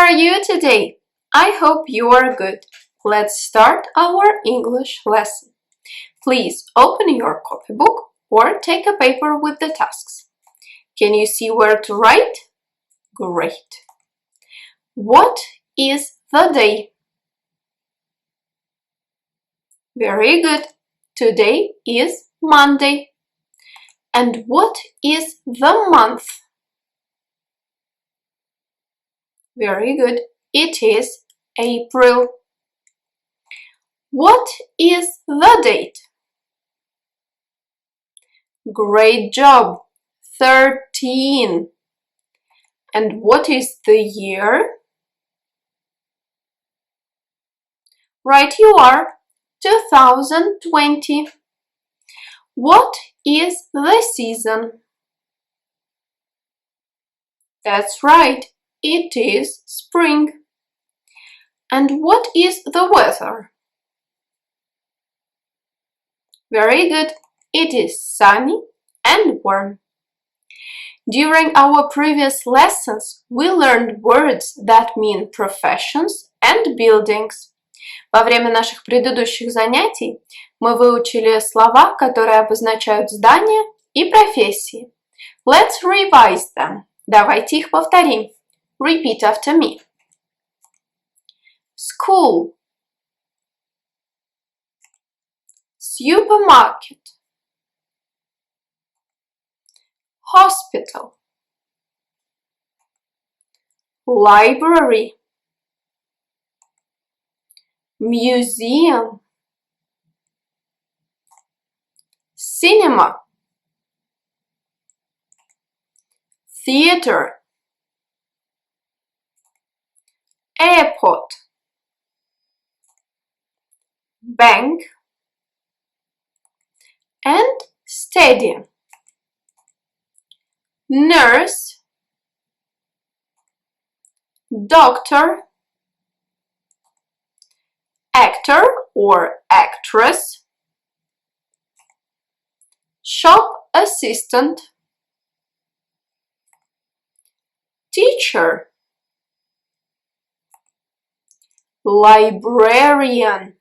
are you today? I hope you are good. Let's start our English lesson. Please open your copybook or take a paper with the tasks. Can you see where to write? Great. What is the day? Very good. Today is Monday. And what is the month? Very good. It is April. What is the date? Great job. 13. And what is the year? Right you are. 2020. What is the season? That's right. It is spring. And what is the weather? Very good. It is sunny and warm. During our previous lessons, we learned words that mean professions and buildings. Во время наших предыдущих занятий мы выучили слова, которые обозначают здания и профессии. Let's revise them. Давайте их повторим. Repeat after me. School. Supermarket. Hospital. Library. Museum. Cinema. Theater. Airport. Bank. And stadium. Nurse. Doctor. Actor or actress. Shop assistant. Teacher. Librarian.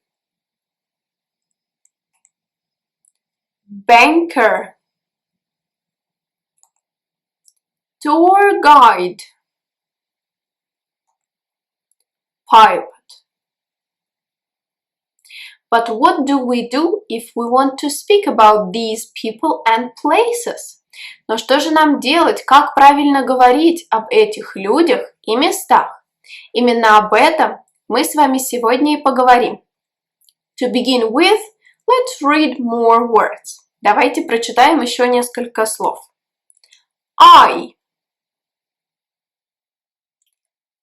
Banker. Tour guide. Pilot. But what do we do if we want to speak about these people and places? Но что же нам делать, как правильно говорить об этих людях и местах? Именно об этом мы с вами сегодня и поговорим. To begin with, let's read more words. Давайте прочитаем еще несколько слов. I.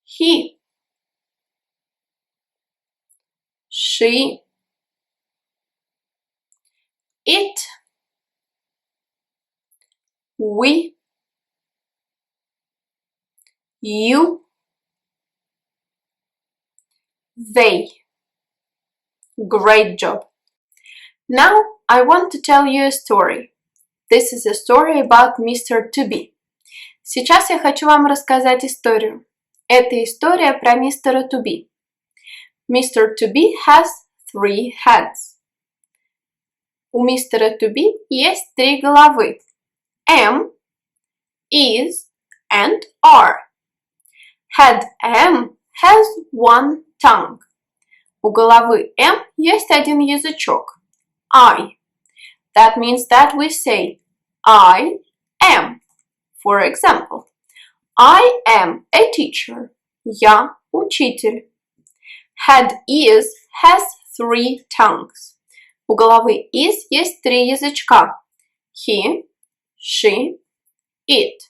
He. She. It. We. You. They. Great job. Now I want to tell you a story. This is a story about Mr. To Be. Сейчас я хочу вам рассказать историю. Это история про мистера To Be. Mr. To Be has 3 heads. У мистера To Be есть 3 головы. M, is, and are. Head M has 1 tongue. У головы M есть 1 язычок. I. That means that we say I am. For example, I am a teacher. Я учитель. Head is has 3 tongues. У головы is есть 3 язычка. He, she, it.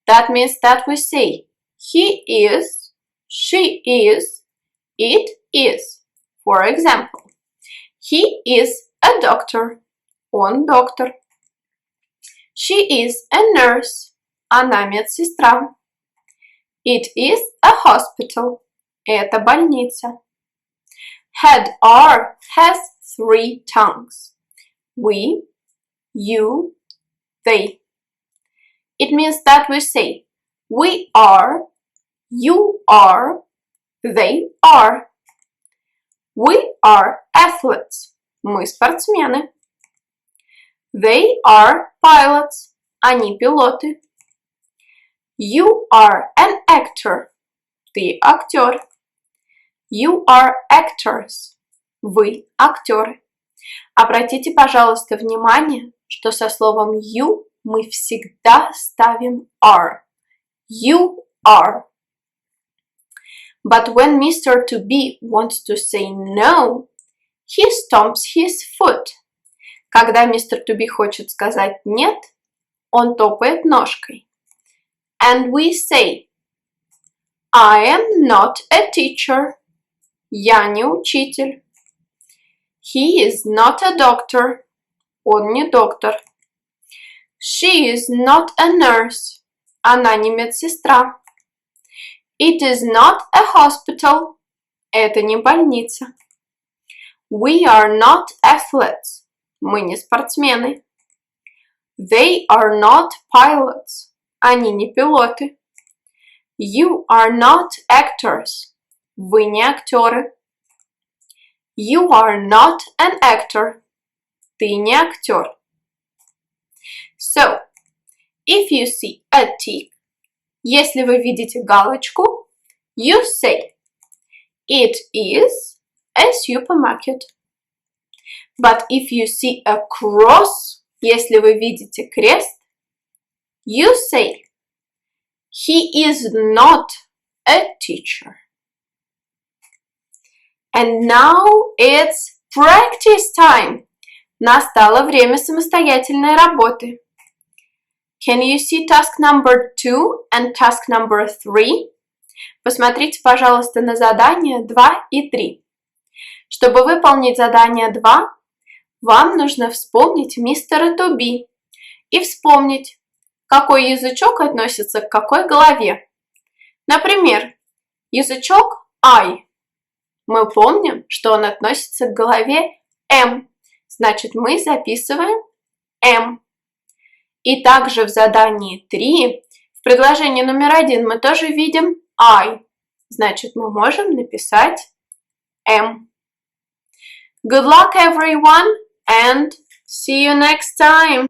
That means that we say he is, she is, it is. For example, he is a doctor. Он доктор. She is a nurse. Она медсестра. It is a hospital. Это больница. Head R has 3 tongues. We, you, they. It means that we say we are, You are. They are. We are athletes. Мы спортсмены. They are pilots. Они пилоты. You are an actor. Ты актер. You are actors. Вы актеры. Обратите, пожалуйста, внимание, что со словом you мы всегда ставим are. You are. But when Mr. To Be wants to say no, he stomps his foot. Когда мистер To Be хочет сказать нет, он топает ножкой. And we say, I am not a teacher. Я не учитель. He is not a doctor. Он не доктор. She is not a nurse. Она не медсестра. It is not a hospital. Это не больница. We are not athletes. Мы не спортсмены. They are not pilots. Они не пилоты. You are not actors. Вы не актеры. You are not an actor. Ты не актер. So, if you see a tick, если вы видите галочку, you say, it is a supermarket. But if you see a cross, если вы видите крест, you say, he is not a teacher. And now it's practice time. Настало время самостоятельной работы. Can you see task number 2 and task number 3? Посмотрите, пожалуйста, на задания 2 и 3. Чтобы выполнить задание 2, вам нужно вспомнить мистера To Be и вспомнить, какой язычок относится к какой главе. Например, язычок I. Мы помним, что он относится к главе M. Значит, мы записываем M. И также в задании 3, в предложении номер 1 мы тоже видим I. Значит, мы можем написать M. Good luck, everyone, and see you next time!